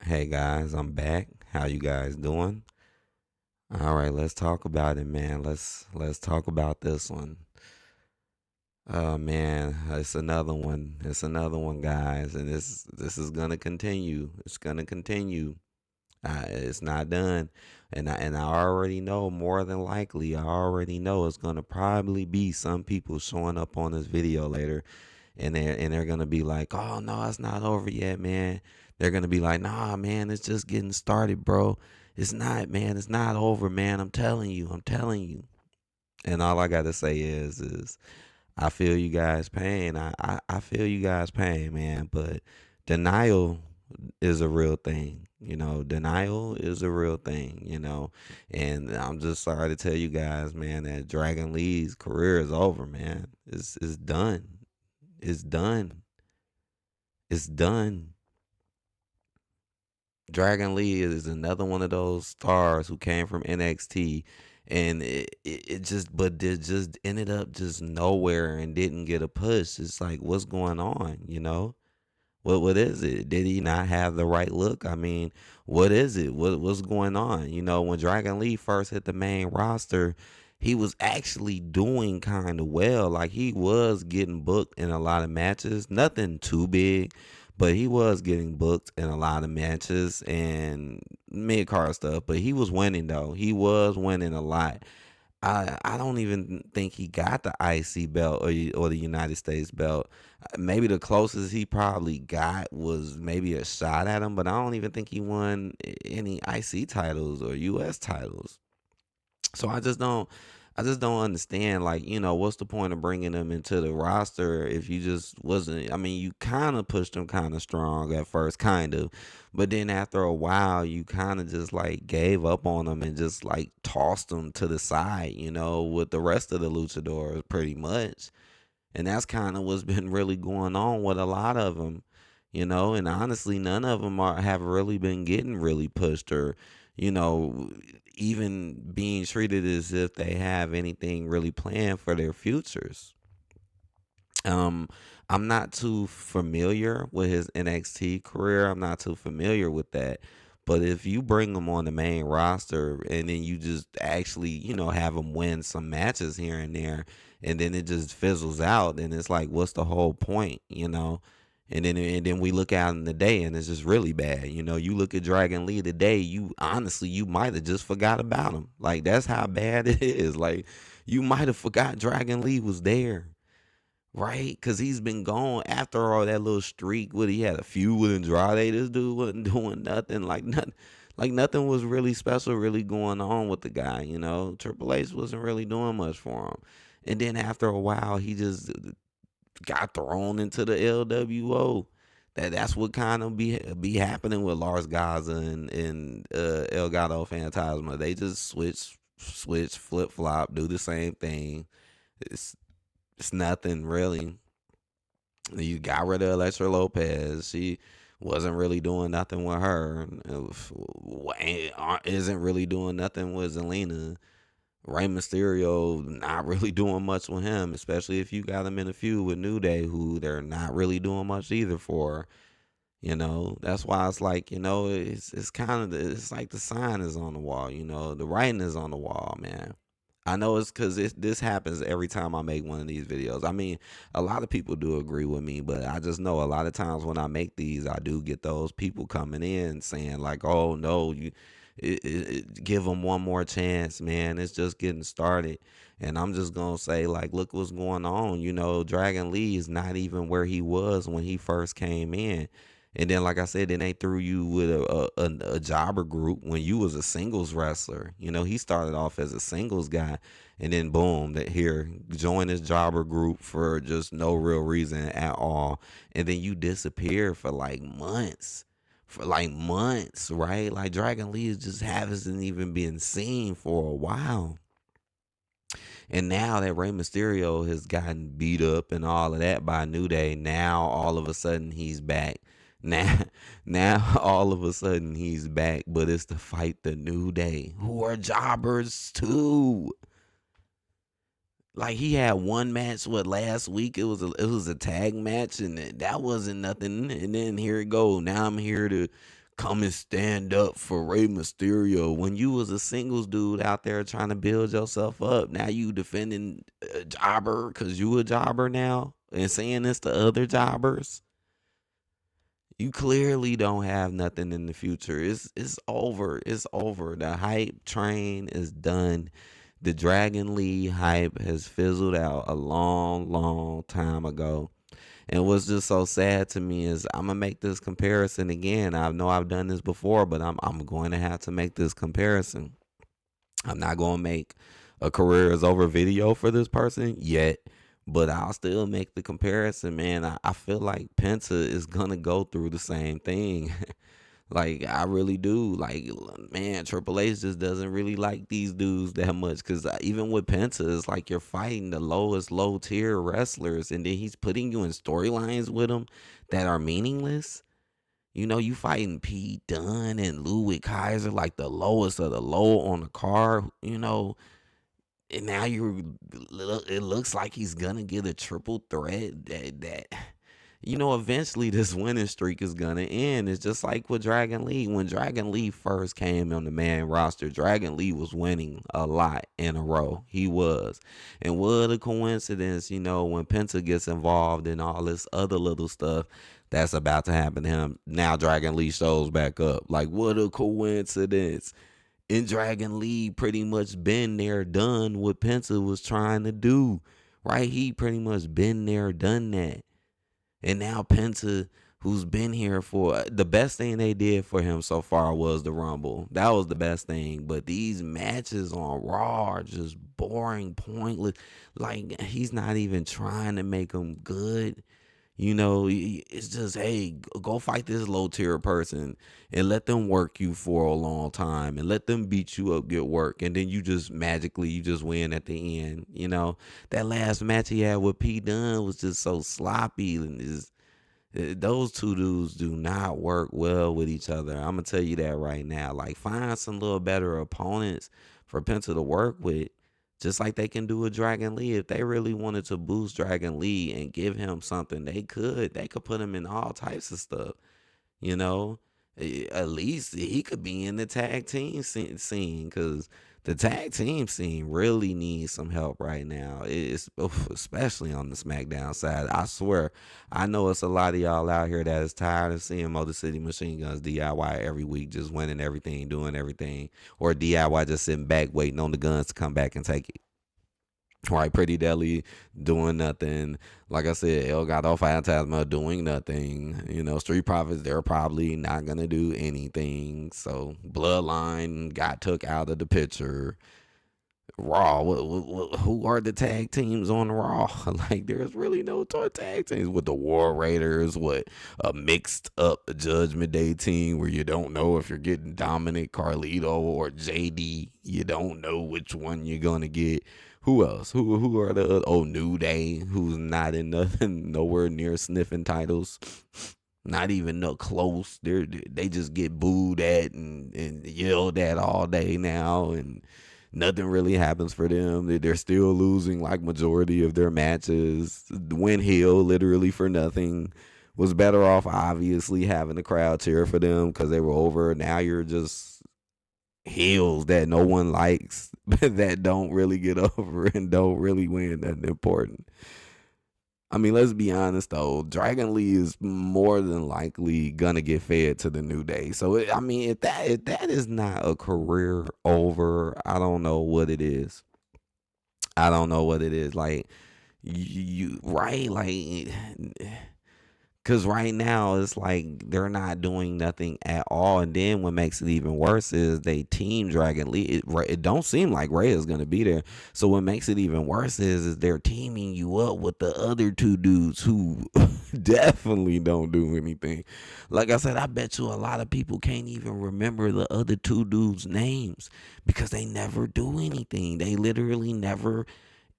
Hey guys, I'm back. How you guys doing? All right, let's talk about it, man. Let's talk about this one. Man, it's another one. It's another one, guys, and this is gonna continue. It's gonna continue. It's not done, and I already know more than likely. I already know it's gonna probably be some people showing up on this video later, and they're gonna be like, "Oh no, it's not over yet, man." They're gonna be like, "Nah, man, it's just getting started, bro. It's not, man. It's not over, man. I'm telling you. I'm telling you." And all I gotta say is I feel you guys' pain. I feel you guys' pain, man. But denial is a real thing. Denial is a real thing. And I'm just sorry to tell you guys, man, that Dragon Lee's career is over, man. It's done. It's done. It's done. Dragon Lee is another one of those stars who came from NXT, and it just but it just ended up just nowhere and didn't get a push. It's like, what's going on? What is it? Did he not have the right look? I mean, what is it? What's going on? When Dragon Lee first hit the main roster, he was actually doing kind of well. Like, he was getting booked in a lot of matches. Nothing too big, but he was getting booked in a lot of matches and mid card stuff. But he was winning though. He was winning a lot. I don't even think he got the IC belt or the United States belt. Maybe the closest he probably got was maybe a shot at him, but I don't even think he won any IC titles or US titles. So I just don't understand, like, what's the point of bringing him into the roster if you just wasn't, I mean, you kind of pushed him kind of strong at first, kind of, but then after a while you kind of just like gave up on him and just like tossed him to the side, with the rest of the luchadors pretty much. And that's kind of what's been really going on with a lot of them, and honestly, none of them have really been getting really pushed or, you know, even being treated as if they have anything really planned for their futures. Um, I'm not too familiar with his NXT career. I'm not too familiar with that. But if you bring him on the main roster and then you just actually, have him win some matches here and there, and then it just fizzles out, then it's like, what's the whole point? And then we look out in the day and it's just really bad. You look at Dragon Lee today, you honestly you might have just forgot about him. Like, that's how bad it is. Like, you might have forgot Dragon Lee was there. Right, because he's been gone after all that little streak. What, he had a feud with Andrade. This dude wasn't doing nothing. Like nothing was really special, really going on with the guy. Triple H wasn't really doing much for him. And then after a while, he just got thrown into the LWO. That's what kind of be happening with Lars Gaza and El Gato Fantasma. They just switch, flip flop, do the same thing. It's it's nothing really. You got rid of Alexa Lopez. She wasn't really doing nothing with her. Isn't really doing nothing with Zelina. Rey Mysterio not really doing much with him, especially if you got him in a feud with New Day, who they're not really doing much either for. That's why it's like, it's kind of it's like the sign is on the wall. The writing is on the wall, man. I know it's because this happens every time I make one of these videos. I mean, a lot of people do agree with me, but I just know a lot of times when I make these, I do get those people coming in saying like, "Oh no, give them one more chance, man. It's just getting started." And I'm just gonna say, like, look what's going on. Dragon Lee is not even where he was when he first came in. And then, like I said, then they threw you with a jobber group when you was a singles wrestler. He started off as a singles guy, and then boom, that here join this jobber group for just no real reason at all, and then you disappear for like months, right? Like, Dragon Lee just hasn't even been seen for a while. And now that Rey Mysterio has gotten beat up and all of that by New Day, now all of a sudden he's back. Now, now all of a sudden he's back, but it's to fight the New Day, who are jobbers too. Like, he had one match last week. It was a tag match, and that wasn't nothing. And then here it go. Now I'm here to come and stand up for Rey Mysterio when you was a singles dude out there trying to build yourself up. Now you defending a jobber because you a jobber now and saying this to other jobbers. You clearly don't have nothing in the future. It's over. It's over. The hype train is done. The Dragon League hype has fizzled out a long, long time ago. And what's just so sad to me is I'm gonna make this comparison again. I know I've done this before, but I'm going to have to make this comparison. I'm not gonna make a career is over video for this person yet, but I'll still make the comparison, man. I feel like Penta is gonna go through the same thing. Like I really do. Like man, Triple H just doesn't really like these dudes that much. Cause even with Penta, it's like you're fighting the lowest low tier wrestlers, and then he's putting you in storylines with them that are meaningless. You know, you fighting Pete Dunne and Ludwig Kaiser, like the lowest of the low on the card. You know, and now it looks like he's gonna get a triple threat that you know, eventually this winning streak is gonna end. It's just like with Dragon Lee. When Dragon Lee first came on the main roster, Dragon Lee was winning a lot in a row. He was. And what a coincidence, you know, when Penta gets involved in all this other little stuff that's about to happen to him. Now Dragon Lee shows back up. Like, what a coincidence. And Dragon Lee pretty much been there, done what Penta was trying to do. Right? He pretty much been there, done that. And now Penta, who's been here for the best thing they did for him so far was the Rumble. That was the best thing. But these matches on Raw are just boring, pointless. Like he's not even trying to make them good. You know, it's just, hey, go fight this low tier person and let them work you for a long time and let them beat you up, get work. And then you just magically, you just win at the end. You know, that last match he had with P. Dunne was just so sloppy. And those two dudes do not work well with each other. I'm going to tell you that right now. Like, find some little better opponents for Penta to work with. Just like they can do with Dragon Lee. If they really wanted to boost Dragon Lee and give him something, they could. They could put him in all types of stuff. You know, at least he could be in the tag team scene because the tag team scene really needs some help right now. It's especially on the SmackDown side. I swear, I know it's a lot of y'all out here that is tired of seeing Motor City Machine Guns DIY every week, just winning everything, doing everything, or DIY just sitting back waiting on the guns to come back and take it. Right, Pretty Deli doing nothing. Like I said, El Gato Phantasma doing nothing. You know, Street Profits, they're probably not gonna do anything. So Bloodline got took out of the picture. Raw, who are the tag teams on Raw? Like, there's really no tag teams with the War Raiders. What a mixed up Judgment Day team where you don't know if you're getting Dominic, Carlito, or JD. You don't know which one you're gonna get. Who else? Who are the New Day? Who's not in nothing, nowhere near sniffing titles. Not even no close. They just get booed at and yelled at all day now, and nothing really happens for them. They're still losing like majority of their matches. Win heel literally for nothing. Was better off obviously having the crowd cheer for them because they were over. Now you're just heels that no one likes that don't really get over and don't really win nothing important. I mean, let's be honest though. Dragon Lee is more than likely gonna get fed to the New Day. So I mean, if that is not a career over, I don't know what it is. I don't know what it is. Like you right, like because right now it's like they're not doing nothing at all, and then what makes it even worse is they team Dragon Lee. It don't seem like Ray is gonna be there. So what makes it even worse is they're teaming you up with the other two dudes who definitely don't do anything. Like I said, I bet you a lot of people can't even remember the other two dudes' names because they never do anything. They literally never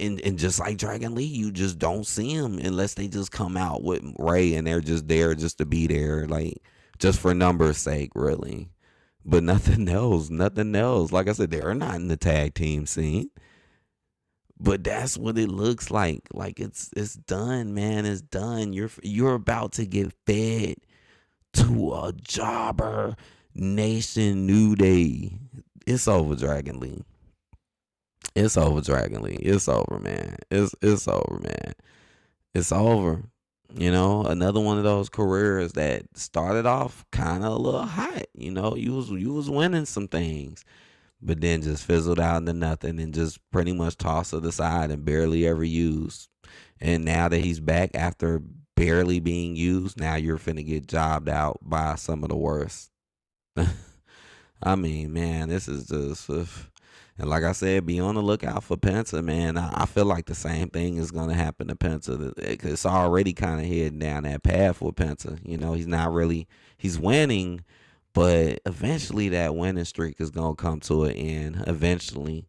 and just like Dragon Lee, you just don't see them unless they just come out with Ray and they're just there just to be there, like just for numbers' sake, really. But nothing else, nothing else. Like I said, they're not in the tag team scene. But that's what it looks like. Like it's done, man. It's done. You're about to get fed to a jobber nation New Day. It's over, Dragon Lee. It's over, Dragon Lee. It's over, man. It's over, man. It's over. You know, another one of those careers that started off kind of a little hot. You know, you was winning some things, but then just fizzled out into nothing and just pretty much tossed it aside and barely ever used. And now that he's back after barely being used, now you're finna get jobbed out by some of the worst. I mean, man, this is just. And like I said, be on the lookout for Penta, man. I feel like the same thing is going to happen to Penta. It's already kind of heading down that path with Penta. You know, he's not really, he's winning, but eventually that winning streak is going to come to an end, eventually.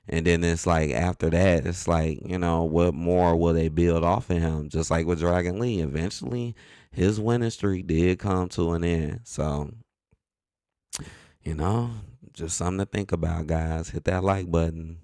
And then it's like after that, it's like, you know, what more will they build off of him? Just like with Dragon Lee, eventually his winning streak did come to an end. So, you know, just something to think about, guys. Hit that like button.